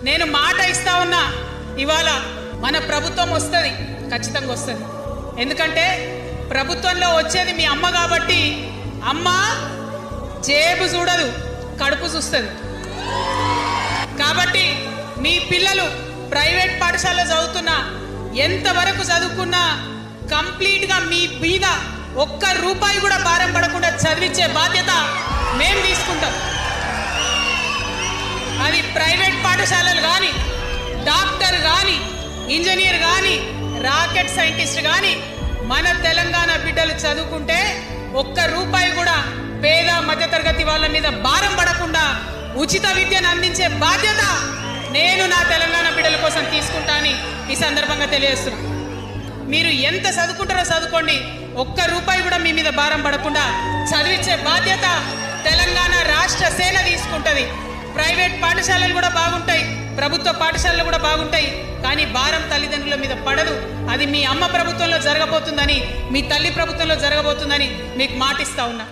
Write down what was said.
నేను మాట ఇస్తా ఉన్నా, ఇవాళ మన ప్రభుత్వం వస్తుంది, ఖచ్చితంగా వస్తుంది. ఎందుకంటే ప్రభుత్వంలో వచ్చేది మీ అమ్మ కాబట్టి అమ్మ జేబు చూడదు, కడుపు చూస్తుంది. కాబట్టి మీ పిల్లలు ప్రైవేట్ పాఠశాలలో చదువుతున్నా, ఎంతవరకు చదువుకున్నా కంప్లీట్గా మీ మీద ఒక్క రూపాయి కూడా భారం పడకుండా చదివించే బాధ్యత మేము తీసుకుంటాం. అది ప్రైవేట్ పాఠశాలలు కానీ, డాక్టర్ కానీ, ఇంజనీర్ కానీ, రాకెట్ సైంటిస్ట్ కానీ మన తెలంగాణ బిడ్డలు చదువుకుంటే ఒక్క రూపాయి కూడా పేద మధ్యతరగతి వాళ్ళ మీద భారం పడకుండా ఉచిత విద్యను అందించే బాధ్యత నేను నా తెలంగాణ బిడ్డల కోసం తీసుకుంటా అని ఈ సందర్భంగా తెలియజేస్తున్నా. మీరు ఎంత చదువుకుంటారో చదువుకోండి, ఒక్క రూపాయి కూడా మీ మీద భారం పడకుండా చదివించే బాధ్యత తెలంగాణ రాష్ట్ర సేన తీసుకుంటుంది. ప్రైవేట్ పాఠశాలలు కూడా బాగుంటాయి, ప్రభుత్వ పాఠశాలలు కూడా బాగుంటాయి, కానీ భారం తల్లిదండ్రుల మీద పడదు. అది మీ అమ్మ ప్రభుత్వంలో జరగబోతుందని, మీ తల్లి ప్రభుత్వంలో జరగబోతుందని మీకు మాటిస్తా ఉన్నా.